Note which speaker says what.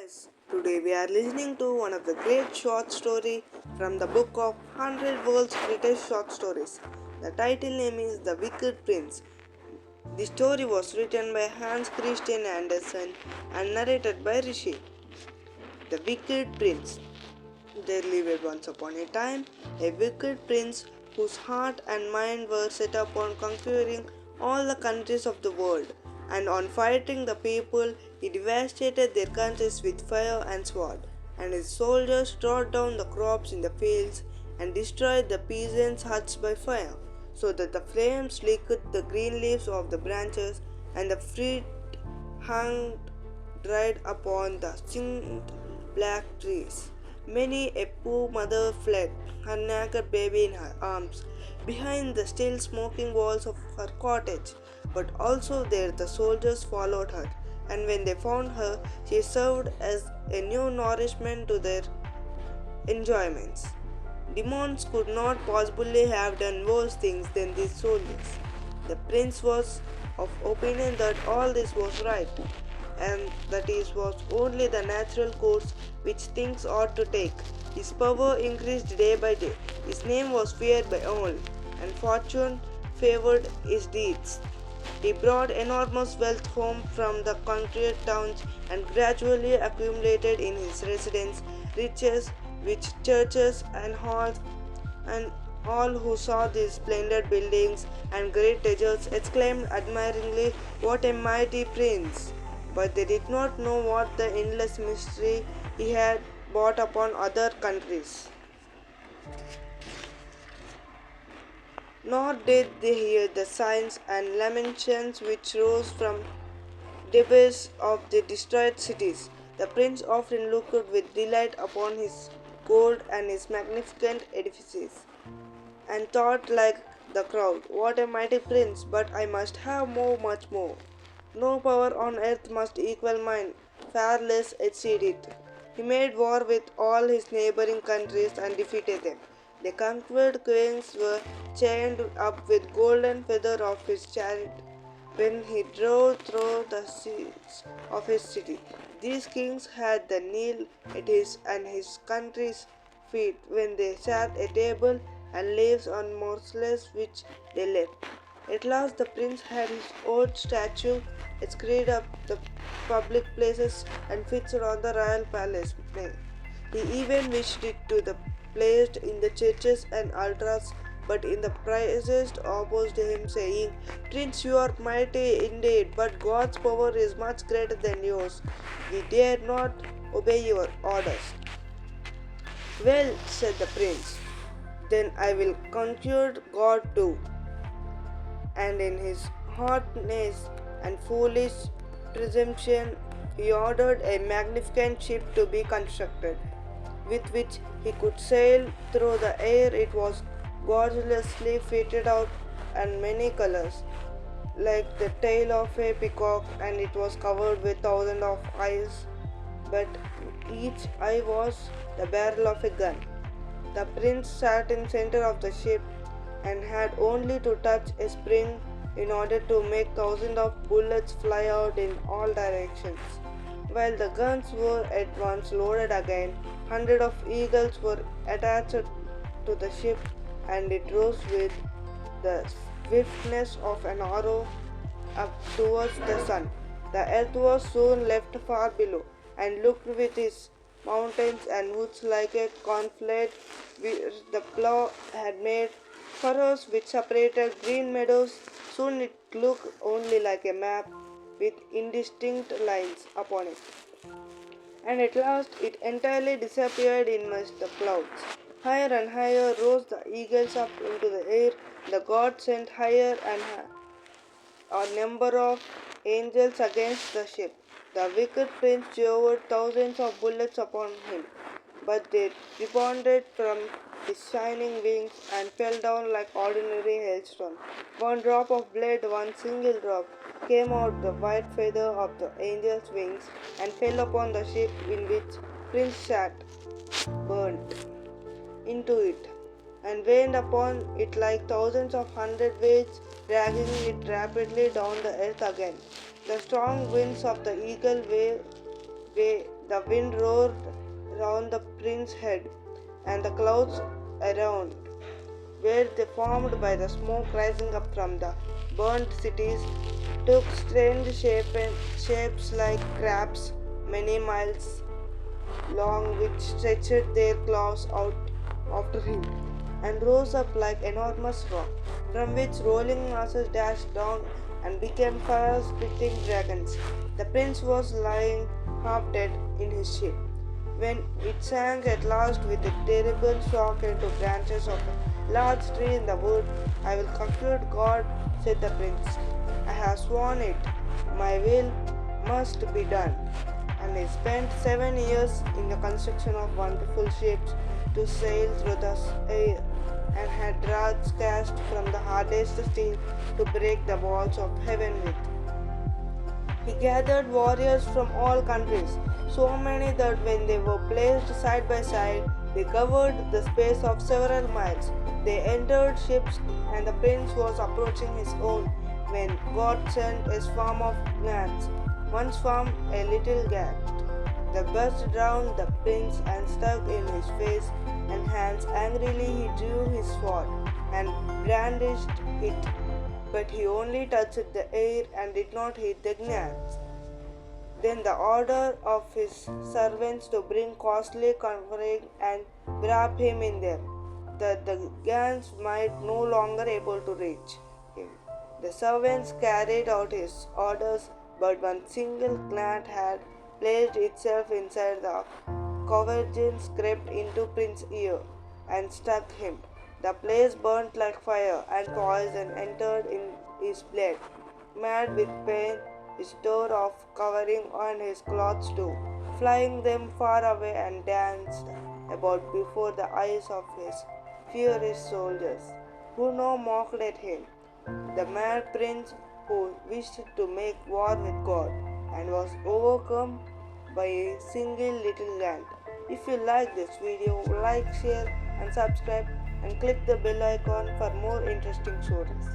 Speaker 1: Yes, today we are listening to one of the great short story from the book of 100 World's Greatest Short Stories. The title name is The Wicked Prince. The story was written by Hans Christian Andersen and narrated by RISHI. The Wicked Prince. There lived once upon a time a wicked prince whose heart and mind were set upon conquering all the countries of the world, and on fighting the people he devastated their countries with fire and sword, and his soldiers trod down the crops in the fields and destroyed the peasants' huts by fire, so that the flames licked the green leaves of the branches and the fruit hung dried upon the singed black trees. Many a poor mother fled, her naked baby in her arms, behind the still smoking walls of her cottage. But also there the soldiers followed her, and when they found her, she served as a new nourishment to their enjoyments. Demons could not possibly have done worse things than these soldiers. The prince was of opinion that all this was right, and that it was only the natural course which things ought to take. His power increased day by day. His name was feared by all, and fortune favored his deeds. He brought enormous wealth home from the conquered towns and gradually accumulated in his residence riches which churches and halls and all who saw these splendid buildings and great treasures exclaimed admiringly, "What a mighty prince!" But they did not know what the endless mystery he had brought upon other countries. Nor did they hear the sighs and lamentations which rose from debris of the destroyed cities. The prince often looked with delight upon his gold and his magnificent edifices, and thought like the crowd, "What a mighty prince, but I must have more, much more. No power on earth must equal mine, far less exceed it." He made war with all his neighboring countries and defeated them. The conquered queens were chained up with golden feather of his chariot when he drove through the streets of his city. These kings had the kneel at his and his country's feet when they sat at table and leaves on morsels which they left. At last the prince had his old statue screwed up the public places and fixed on the royal palace. Nay, he even wished it to be placed in the churches and altars, but in the priests opposed him, saying, "Prince, you are mighty indeed, but God's power is much greater than yours. We dare not obey your orders." "Well," said the prince, "then I will conquer God too." And in his haughtiness and foolish presumption, he ordered a magnificent ship to be constructed, with which he could sail through the air. It was gorgeously fitted out and many colors, like the tail of a peacock, and it was covered with thousands of eyes, but each eye was the barrel of a gun. The prince sat in center of the ship and had only to touch a spring in order to make thousands of bullets fly out in all directions. While the guns were at once loaded again, hundreds of eagles were attached to the ship, and it rose with the swiftness of an arrow up towards the sun. The earth was soon left far below, and looked with its mountains and woods like a conflict where the plough had made furrows which separated green meadows. Soon it looked only like a map with indistinct lines upon it, and at last it entirely disappeared in amidst the clouds. Higher and higher rose the eagles up into the air. The god sent higher and a number of angels against the ship. The wicked prince showered thousands of bullets upon him, but they rebounded from his shining wings and fell down like ordinary hailstones. One drop of blood, one single drop, came out the white feather of the angel's wings and fell upon the ship in which Prince sat, burnt into it, and rained upon it like thousands of hundred waves, dragging it rapidly down the earth again. The strong winds of the eagle The wind roared round the prince's head, and the clouds around where they formed by the smoke rising up from the burnt cities, took strange shapes like crabs many miles long, which stretched their claws out after him, and rose up like enormous rock, from which rolling masses dashed down and became fire-spitting dragons. The prince was lying half dead in his ship, when it sank at last with a terrible shock into branches of a large tree in the wood. "I will conclude, God," said the prince. "I have sworn it. My will must be done." And he spent 7 years in the construction of wonderful ships to sail through the air, and had rods cast from the hardest steel to break the walls of heaven with. He gathered warriors from all countries, so many that when they were placed side by side, they covered the space of several miles. They entered ships, and the prince was approaching his own when God sent a swarm of gnats. One swarm, a little gnat, the burst round the prince and stuck in his face and hands. Angrily he drew his sword and brandished it, but he only touched the air and did not hit the gnats. Then the order of his servants to bring costly covering and wrap him in them, that the gnats might no longer able to reach him. The servants carried out his orders, but one single gnat had placed itself inside the convergence, crept into Prince's ear, and struck him. The place burnt like fire, and poison entered in his blood. Mad with pain, he tore off covering on his clothes too, flying them far away, and danced about before the eyes of his furious soldiers, who now mocked at him. The mad prince who wished to make war with God, and was overcome by a single little ant. If you like this video, like, share and subscribe, and click the bell icon for more interesting stories.